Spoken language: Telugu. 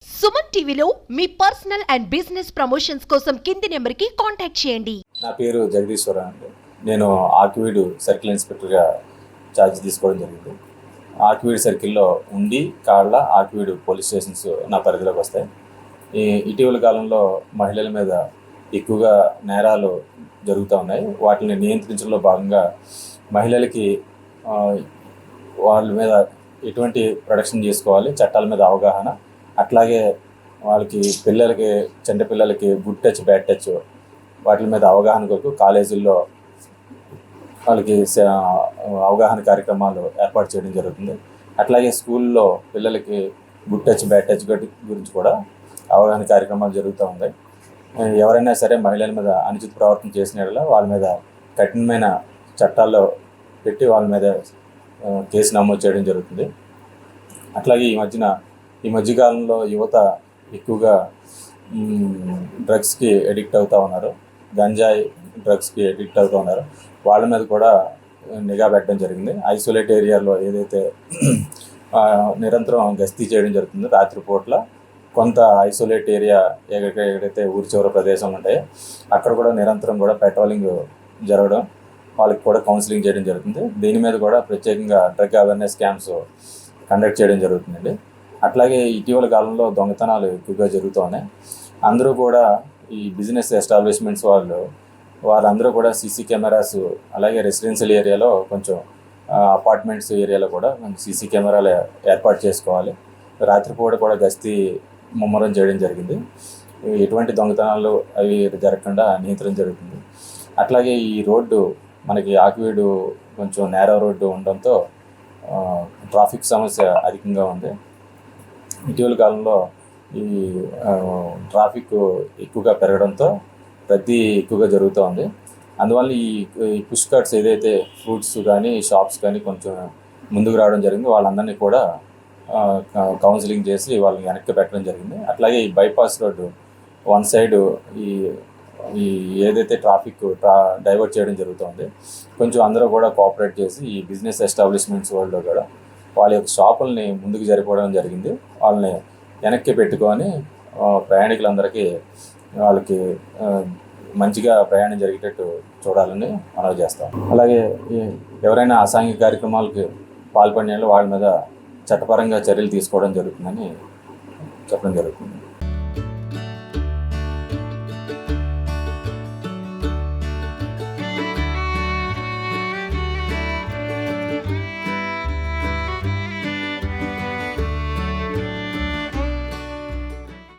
సుమన్ టీవీలో మీ పర్సనల్ అండ్ బిజినెస్ ప్రమోషన్స్ కోసం కింది నెంబర్కి కాంటాక్ట్ చేయండి. నా పేరు జగదీశ్వర అండి. నేను ఆకివీడు సర్కిల్ ఇన్స్పెక్టర్గా ఛార్జ్ తీసుకోవడం జరిగింది. ఆకివీడు సర్కిల్లో ఉండి కాళ్ళ ఆకివీడు పోలీస్ స్టేషన్స్ నా పరిధిలోకి వస్తాయి. ఇటీవల కాలంలో మహిళల మీద ఎక్కువగా నేరాలు జరుగుతూ ఉన్నాయి. వాటిని నియంత్రించడంలో భాగంగా మహిళలకి వాళ్ళ మీద ఎటువంటి ప్రొటెక్షన్ చేసుకోవాలి, చట్టాల మీద అవగాహన, అట్లాగే వాళ్ళకి పిల్లలకి చిన్న పిల్లలకి గుడ్ టచ్ బ్యాడ్ టచ్ వాటి మీద అవగాహన కొరకు కాలేజీల్లో వాళ్ళకి అవగాహన కార్యక్రమాలు ఏర్పాటు చేయడం జరుగుతుంది. అట్లాగే స్కూల్లో పిల్లలకి గుడ్ టచ్ బ్యాడ్ టచ్ గురించి కూడా అవగాహన కార్యక్రమాలు జరుగుతూ ఉన్నాయి. ఎవరైనా సరే మహిళల మీద అనుచిత ప్రవర్తన చేసిన వాళ్ళ మీద కఠినమైన చట్టాల్లో పెట్టి వాళ్ళ మీద కేసు నమోదు చేయడం జరుగుతుంది. అట్లాగే ఈ మధ్యకాలంలో యువత ఎక్కువగా డ్రగ్స్కి ఎడిక్ట్ అవుతూ ఉన్నారు, గంజాయి డ్రగ్స్కి ఎడిక్ట్ అవుతూ ఉన్నారు. వాళ్ళ మీద కూడా నిఘా పెట్టడం జరిగింది. ఐసోలేట్ ఏరియాలో ఏదైతే నిరంతరం గస్తీ చేయడం జరుగుతుందో రాత్రిపూట్ల కొంత ఐసోలేట్ ఏరియా ఎక్కడైతే ఊరి చివరి ప్రదేశాలు ఉంటాయో అక్కడ కూడా నిరంతరం కూడా పెట్రోలింగ్ జరగడం, వాళ్ళకి కూడా కౌన్సిలింగ్ చేయడం జరుగుతుంది. దీని మీద కూడా ప్రత్యేకంగా డ్రగ్ అవేర్నెస్ క్యాంప్స్ కండక్ట్ చేయడం జరుగుతుందండి. అట్లాగే ఇటీవల కాలంలో దొంగతనాలు ఎక్కువగా జరుగుతూ ఉన్నాయి. అందరూ కూడా ఈ బిజినెస్ ఎస్టాబ్లిష్మెంట్స్ వాళ్ళందరూ కూడా సీసీ కెమెరాస్, అలాగే రెసిడెన్షియల్ ఏరియాలో కొంచెం అపార్ట్మెంట్స్ ఏరియాలో కూడా సీసీ కెమెరాలు ఏర్పాటు చేసుకోవాలి. రాత్రిపూట కూడా గస్తీ ముమ్మరం చేయడం జరిగింది. ఎటువంటి దొంగతనాలు అవి జరగకుండా నియంత్రణ జరుగుతుంది. అట్లాగే ఈ రోడ్డు మనకి ఆకివీడు కొంచెం నేరో రోడ్డు ఉండడంతో ట్రాఫిక్ సమస్య అధికంగా ఉంది. ఇటీవల కాలంలో ఈ ట్రాఫిక్ ఎక్కువగా పెరగడంతో రద్దీ ఎక్కువగా జరుగుతూ ఉంది. అందువల్ల ఈ పుష్ కార్ట్స్ ఏదైతే ఫ్రూట్స్ కానీ షాప్స్ కానీ కొంచెం ముందుకు రావడం జరిగింది. వాళ్ళందరినీ కూడా కౌన్సిలింగ్ చేసి వాళ్ళని వెనక్కి పెట్టడం జరిగింది. అట్లాగే ఈ బైపాస్ రోడ్డు వన్ సైడ్ ఈ ఏదైతే ట్రాఫిక్ డైవర్ట్ చేయడం జరుగుతుంది. కొంచెం అందరూ కూడా కోఆపరేట్ చేసి ఈ బిజినెస్ ఎస్టాబ్లిష్మెంట్స్ వాళ్ళు కూడా వాళ్ళ యొక్క షాపుల్ని ముందుకు జరిపోవడం జరిగింది. వాళ్ళని వెనక్కి పెట్టుకొని ప్రయాణికులందరికీ వాళ్ళకి మంచిగా ప్రయాణం జరిగేటట్టు చూడాలని మనవి చేస్తాం. అలాగే ఎవరైనా అసాంఘిక కార్యక్రమాలకి పాల్పడిన వాళ్ళ మీద చట్టపరంగా చర్యలు తీసుకోవడం జరుగుతుందని చెప్పడం జరుగుతుంది.